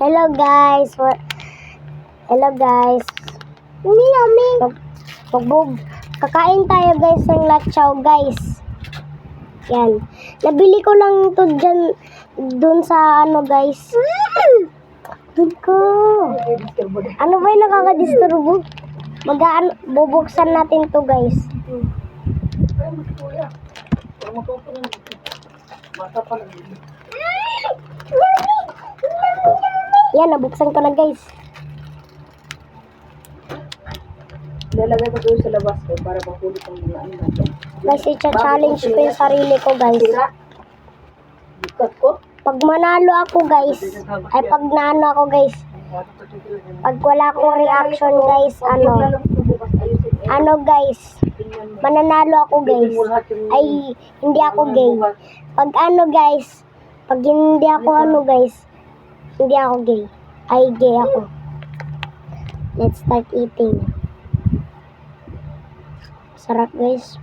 Hello guys. Hello guys. Yummy. Kakain tayo guys ng lachaw guys. Yan. Nabili ko lang ito dun sa ano guys. Dun ko. Ano ba yung nakakadisturbo? Bubuksan natin to guys. Yan, nabuksan ko na guys. Lalagay ko doon sa labas ko para mahulog ang mga ano natin. Guys, i-challenge ko yung sarili ko guys. Bukat ko. Pag manalo ako guys, ay pag naano ako guys, pag wala akong reaction guys, ano guys, mananalo ako guys, ay hindi ako gay. Pag ano guys, pag hindi ako ano guys, hindi ako gay, ay gay ako. Let's start eating. Sarap guys.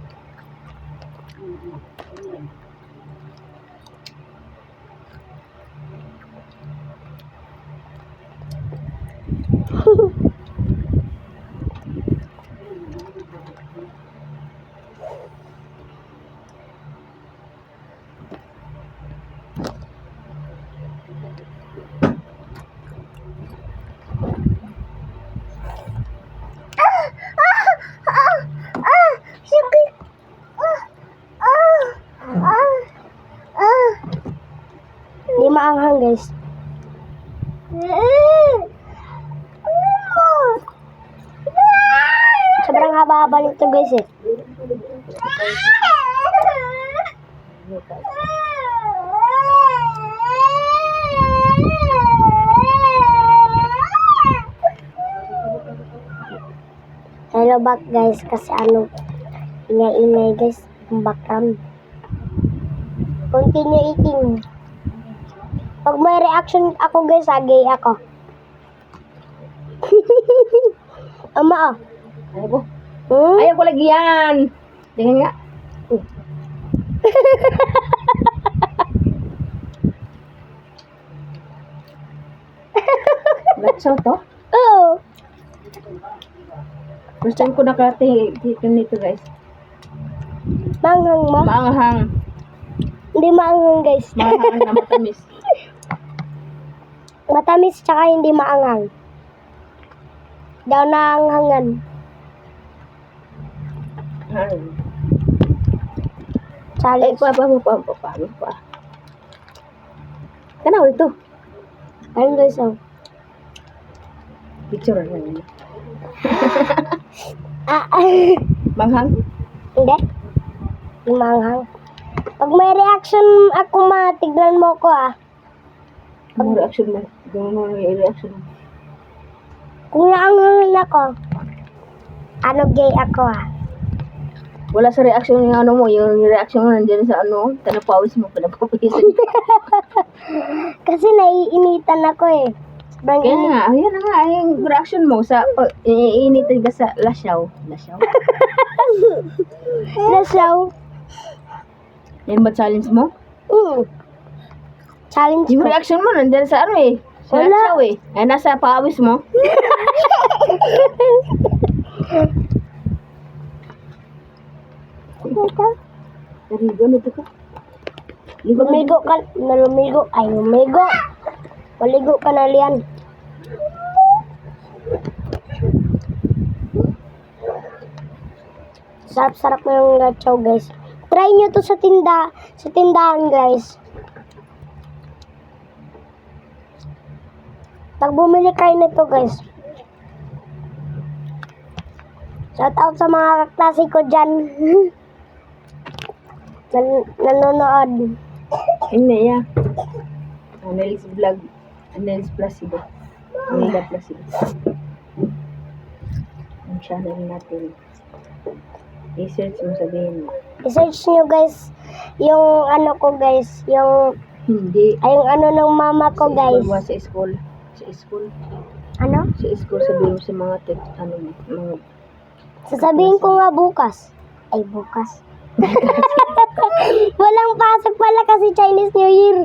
Di maanghang guys. Sobrang haba-haba nito guys eh. Hello back guys, kasi ano, ingay-ingay guys, yung background. Continue eating. Pag may reaction ako guys, gay ako. Ama Ayaw ko. Hmm? Ayaw ko lagi yan. Tingnan nga. Latsaw to? Oo. First time ko nakatikim nito guys. Maanghang mo? Maanghang. Hindi maanghang guys. Maanghang na matamis. Matamis tsaka hindi maanghang. Daw naanghangan. Challenge. Pa. Kanaw ito. Ayun guys, oh. Picture na yun. Manghang? Hindi. Hindi maanghang. Pag may reaction ako tignan mo ko Ang reaction mo. Gawin mo yung reaction mo. Kung naanghangan ako, ano gay ako Wala sa reaction yung ano mo, yung reaction mo nandiyan sa ano, tanapawis mo, pinapawisan. Kasi naiinitan ako eh. Sobrang Kaya init. nga, ayan na nga, yung reaction mo sa, iniinitin ka sa lasyaw. Lasyaw? Nasaw. Yan ba challenge mo? Challenge Yung ko. reaction mo nandiyan sa ano eh. Sa Wala. lasyaw eh. Ay, nasa pawis mo. Narigo, nito ka. Lumigo ka. Lumigo. Ay, lumigo. Maligo ka na liyan. Sarap-sarap mo yung lachaw guys. Try nyo to sa tindahan guys. Pag bumili kayo nito guys. Shout out sa mga kaklase ko dyan. Nanonood. Hindi, yeah. Annelies Vlog. Annelies Placido. Anela Placido. Ang channel natin. I-search mo, sabihin mo. I-search nyo guys yung ano ko guys. Yung Hindi. ay yung ano ng mama ko guys. Sa school. Sa school. Ano? Sa school, sabihin mo sa mga mga Sasabihin ko nga bukas. Ay bukas. Walang pasok pala kasi Chinese New Year.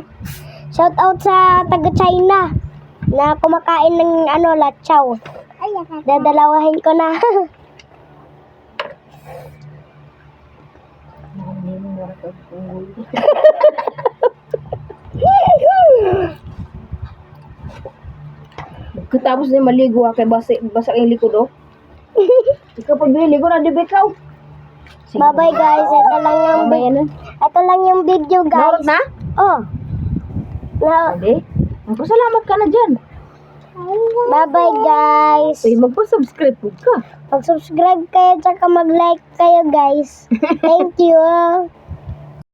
Shout out sa taga China. na kumakain ng latsaw. Dadalawahin ko na. Katapos na maligo kay basa yung likod oh. Ikaw pag niligo na dibe ikaw. Bye-bye guys. Ito lang yung video guys. Naot na? Oh. Hindi. Magpasalamat ka na dyan. Bye-bye guys. Say, magpa-subscribe po ka. Mag-subscribe kayo tsaka mag-like kayo guys. Thank you.